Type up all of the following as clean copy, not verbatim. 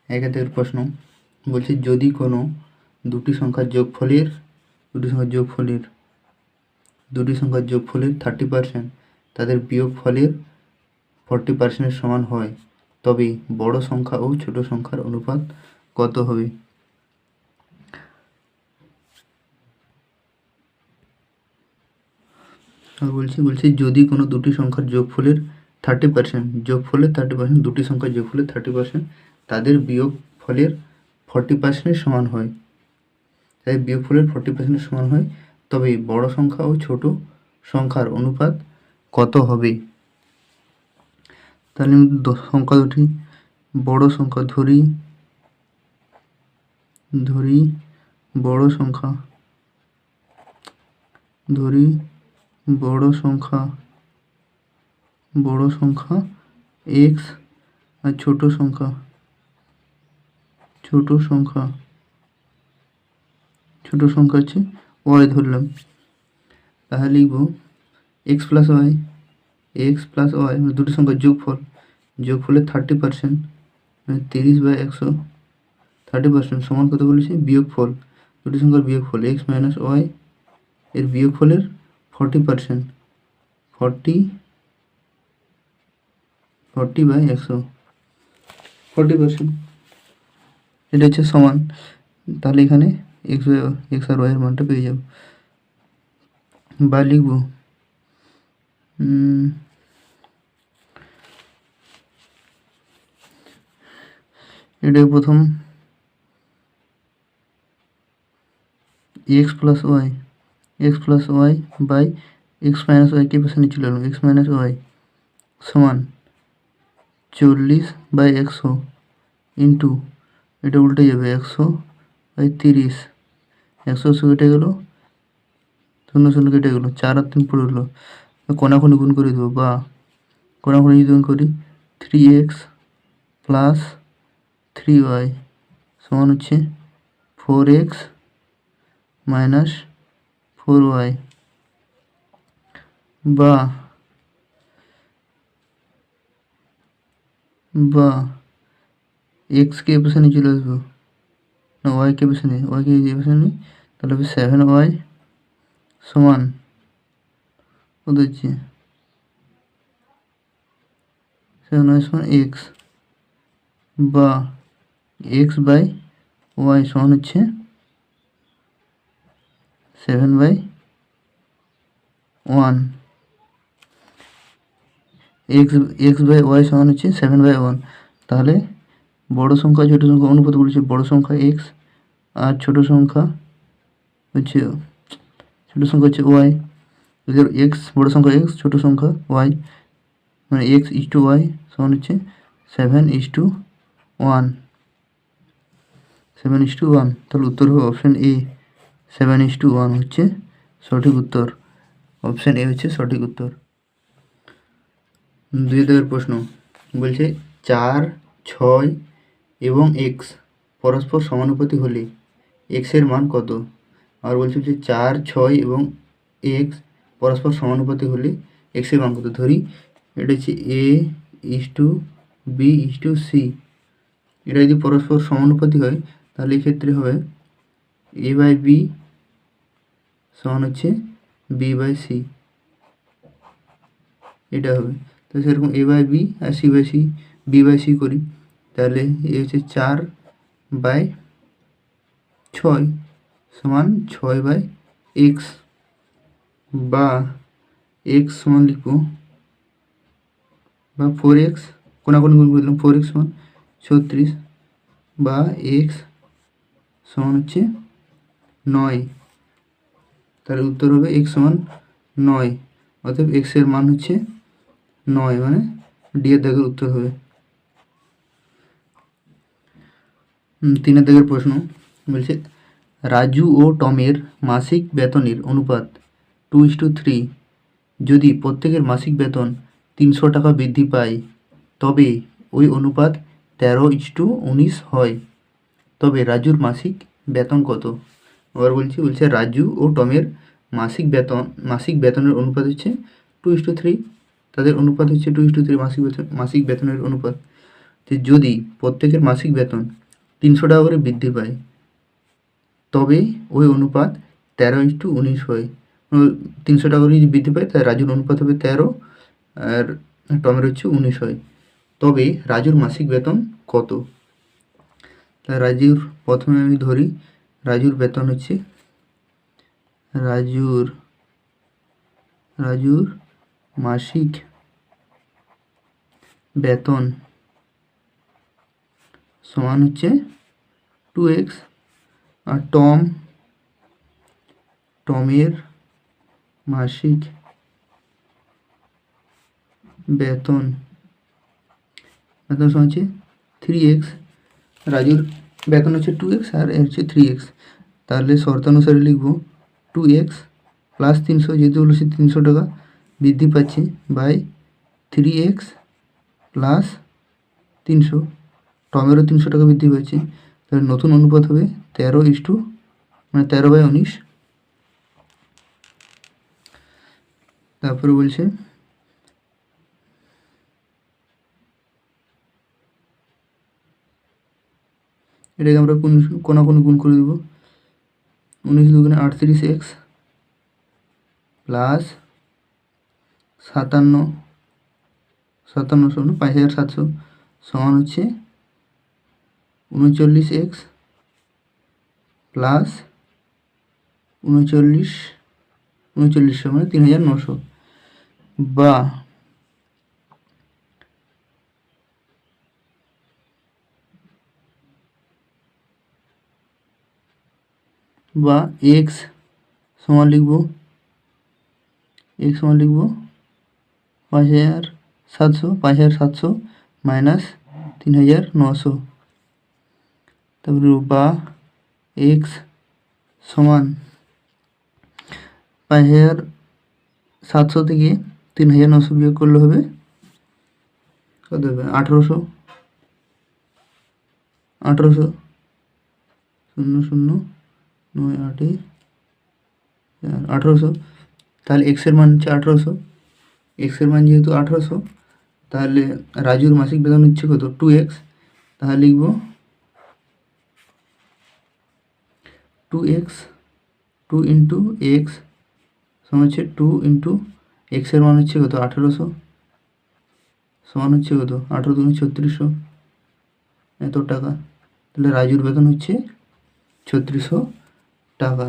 1 দাগের প্রশ্ন বলছে যদি কোনো দুটি সংখ্যার যোগফলের 30% তাদের বিয়োগফলের 40% সমান হয়, তবে বড় সংখ্যা ও ছোট সংখ্যার অনুপাত কত হবে? আর বলছি যদি কোনো দুটি সংখ্যার যোগফলের 30% দুটি সংখ্যার যোগফলের 30% তাদের বিয়োগফলের 40% সমান হয়, তাই বিয়োগফলের 40% সমান হয়, তবে বড় সংখ্যা ও ছোট সংখ্যার অনুপাত কত হবে? তাহলে আমি সংখ্যা দুটি বড় সংখ্যা ধরি বড় সংখ্যা x আর ছোট সংখ্যা হচ্ছে y ধরলাম। তাহলে লিখব x প্লাস ওয়াই দুটি সংখ্যার যোগফলের 30% মানে 30/100 30% সমান কত বলেছে? বিয়োগফল, দুটি সংখ্যার বিয়োগফল x মাইনাস ওয়াই এর বিয়োগফলের 40% 40/100 40%, এটা হচ্ছে সমান। তাহলে এখানে x আর y এর মানটা পেয়ে যাব। বা লিখব এটা প্রথম x plus Y by x minus Y কে পাশে নিচে নিলাম, x মাইনাস ওয়াই সমান 40/100 ইন্টু এটা উল্টে যাবে 100/30, 100 কেটে গেল, 0 কেটে গেল, 4 আর 3 পড়ে গেলো, কোনাকুনি গুণ করে দেবো। বা কোনাকুনি যদি গুণ করি 3x প্লাস 3y সমান হচ্ছে 4x মাইনাস 4y, বা x কে পাশে নিয়ে চলে আসবো, না y কে পাশে নিই, তাহলে হবে 7y সমান কত হচ্ছে 7y সমান x, বা x বাই ওয়াই সমান হচ্ছে 7/1, x বাই ওয়াই সমান হচ্ছে 7/1। তাহলে বড় সংখ্যা ছোট সংখ্যা অনুপাত বলেছে, বড় সংখ্যা x আর ছোট সংখ্যা হচ্ছে ওয়াই। x বড় সংখ্যা x ছোট সংখ্যা y, মানে x/y সমান হচ্ছে 7:1। তাহলে উত্তর হবে অপশন এ, 7:1 হচ্ছে সঠিক উত্তর। অপশন এ হচ্ছে সঠিক উত্তর। 2 দাগের প্রশ্ন বলছে 4, 6 এবং x পরস্পর সমানুপাতিক হলে x এর মান কত? আর বলছে যে 4, 6 এবং x পরস্পর সমানুপাতিক হলে x এর মান কত? ধরি এটা হচ্ছে a:b:c, এটা যদি পরস্পর সমানুপাতিক হয় তাহলে এক্ষেত্রে হবে a/b সমান হচ্ছে b/c, এটা হবে। তো সেরকম a/b আর b/c করি, তাহলে এ হচ্ছে 4/6 সমান 6/x, বা x সমান লিখব বা 4x কোনাকুনি গুণ করে দিলাম, 4x সমান 36, বা x সমান হচ্ছে 9। তাহলে উত্তর হবে x সমান 9, অতএব x এর মান হচ্ছে 9, মানে ডি এর দাগের উত্তর হবে। 3 দাগের প্রশ্ন বলছে রাজু ও টমের মাসিক বেতনের অনুপাত 2:3, যদি প্রত্যেকের মাসিক বেতন 300 টাকা বৃদ্ধি পায় তবে ওই অনুপাত 13:19 হয়, তবে রাজুর মাসিক বেতন কত? আবার বলছে রাজু ও টমের মাসিক বেতনের অনুপাত হচ্ছে 2:3, তাদের অনুপাত হচ্ছে 2:3 মাসিক বেতনের অনুপাত। যে যদি প্রত্যেকের মাসিক বেতন 300 টাকা করে বৃদ্ধি পায় তবে ওই অনুপাত 13:19 হয়। 300 টাকা করে যদি বৃদ্ধি পায় তাহলে রাজুর অনুপাত হবে 13 আর টমের হচ্ছে 19 হয়। তবে রাজুর মাসিক বেতন কত? তাই রাজুর প্রথমে আমি ধরি রাজুর বেতন হচ্ছে রাজুর মাসিক বেতন সমান হচ্ছে 2x আর টমের মাসিক বেতন সমান হচ্ছে 3x। রাজুর বেতন হচ্ছে 2x আর এর হচ্ছে 3x। তাহলে শর্তানুসারে লিখব 2x প্লাস 300, যেহেতু বলেছে 300 টাকা বৃদ্ধি পাচ্ছে, বাই 3x প্লাস 300, টমেরও 300 টাকা বৃদ্ধি পাচ্ছে। তাহলে নতুন অনুপাত হবে 13:19। তারপরে বলছে এটাকে আমরা কোনাকুনি গুণ করে দেবো। 19 দুগুণে 38x প্লাস 57 5700 সমান হচ্ছে 39x প্লাস 3900 মানে 3900 বা x সমান লিখব 5700 মাইনাস 3900। তারপরে বা x সমান 5700 থেকে 3900 বিয়োগ করলে হবে কত হবে 1800 00 9 8 1800। তাহলে x এর মান হচ্ছে 1800। x এর মান যেহেতু 1800 তাহলে রাজুর মাসিক বেতন হচ্ছে কত 2x। তাহলে লিখব 2x 2 ইন্টু x সমান হচ্ছে 2 ইন্টু x এর মান হচ্ছে কত 1800 সমান হচ্ছে কত 18 দুগুণে 3600 এত টাকা। তাহলে রাজুর বেতন হচ্ছে 3600 টাকা।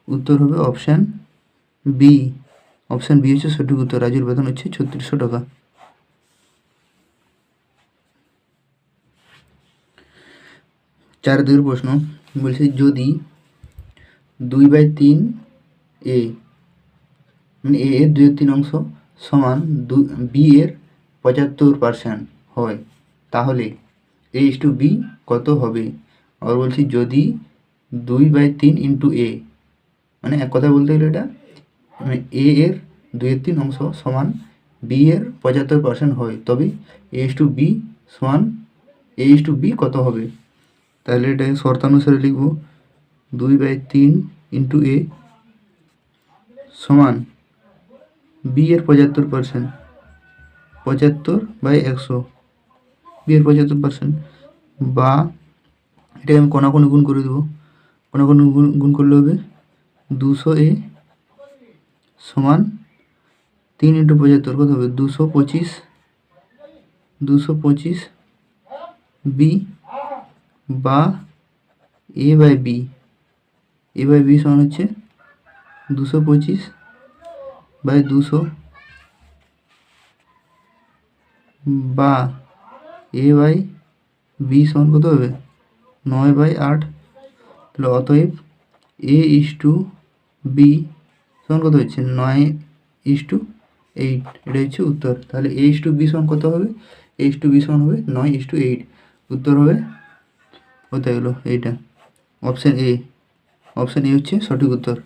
উত্তর হবে অপশান বি। অপশান বি হচ্ছে সঠিক উত্তর। রাজুর বেতন হচ্ছে 3600 টাকা। 4 প্রশ্ন বলছে যদি 2/3 a মানে a এর 2/3 অংশ সমান b এর 75% হয় তাহলে a/b কত হবে? আবার বলছি যদি 2/3 ইন্টু a মানে এক কথা বলতে গেলে এটা মানে a এর 2/3 অংশ সমান b এর 75% হয় তবে a/b সমান a/b কত হবে? তাহলে এটাকে শর্তানুসারে লিখব 2/3 ইন্টু a সমান b এর 75% 75/100 b এর 75% বা এটাকে আমি কোনাকুনি গুণ করে দেবো। কোনাকুনি গুণ করলে হবে 200a সমান 3 ইন্টু 75 কত হবে 225 b বা a/b সমান হচ্ছে 225/200 বা a/b সমান কত হবে 9/8। তাহলে অতএব a/b সমান কত হচ্ছে 9:8। এটা হচ্ছে উত্তর। তাহলে a/b সমান কত হবে? a/b সমান হবে 9:8। উত্তর হবে কোথায় গেলো এইটা অপশান এ। অপশান এ হচ্ছে সঠিক উত্তর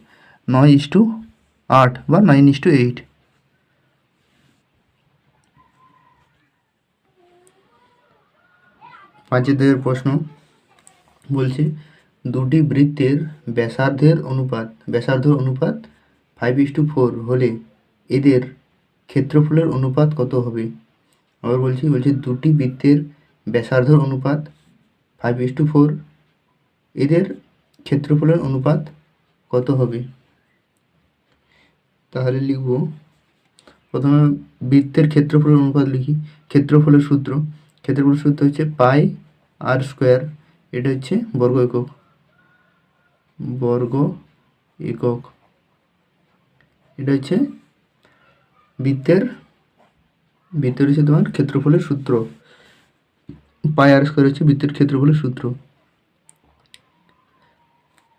9:8 বা 9:8। 5 প্রশ্ন বলছে দুটি বৃত্তের ব্যাসার্ধের অনুপাত 5:4 হলে এদের ক্ষেত্রফলের অনুপাত কত হবে? আবার বলছি দুটি বৃত্তের ব্যাসার্ধর অনুপাত 5:4, এদের ক্ষেত্রফলের অনুপাত কত হবে? তাহলে লিখব, প্রথমে বৃত্তের ক্ষেত্রফলের অনুপাত লিখি। ক্ষেত্রফলের সূত্র হচ্ছে পাই আর স্কোয়ার, এটা হচ্ছে বর্গ একক। এটা হচ্ছে বৃত্তের হচ্ছে তোমার ক্ষেত্রফলের সূত্র। পাই আর স্কোয়ার হচ্ছে বৃত্তের ক্ষেত্রফলের সূত্র।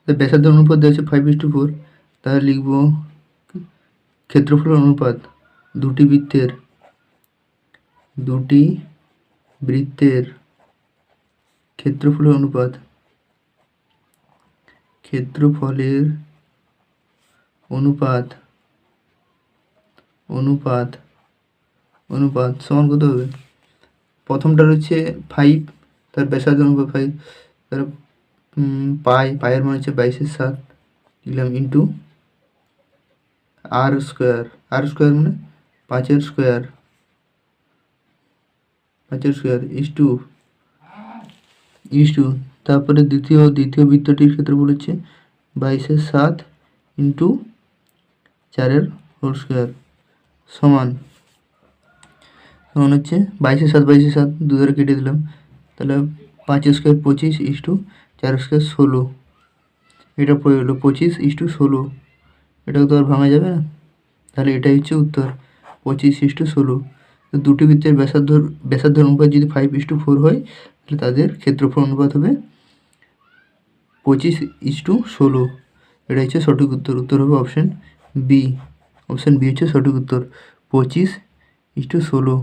ব্যাসার্ধের অনুপাত দেওয়া হচ্ছে 5:4, তাহলে লিখব ক্ষেত্রফলের অনুপাত দুটি বৃত্তের ক্ষেত্রফলের অনুপাত সমান কত হবে? প্রথমটা হচ্ছে 5, তার ব্যাসার্ধ অনুপাত 5, তার পায়ের মান হচ্ছে 22/7 লিখলাম, ইন্টু আর স্কোয়ার মানে 5 স্কোয়ার ইস টু তারপরে দ্বিতীয় বৃত্তটির ক্ষেত্রফল হচ্ছে 22/7 ইন্টু 4 হোল স্কোয়ার সমান হচ্ছে 22/7 2 দ্বারা কেটে দিলাম, তাহলে 5 স্কোয়ার 25 ইস টু 4 স্কোয়ার 16, এটা পড়ে গেলো 25:16, এটাকে তো আর ভাঙা যাবে না, তাহলে এটাই হচ্ছে উত্তর 25:16। তো দুটি বৃত্তের ব্যাসার্ধের অনুপাত যদি 5:4 হয়, তাহলে তাদের ক্ষেত্রফল অনুপাত হবে 25:16। এটা হচ্ছে সঠিক উত্তর হবে অপশান বি হচ্ছে সঠিক উত্তর 25:16।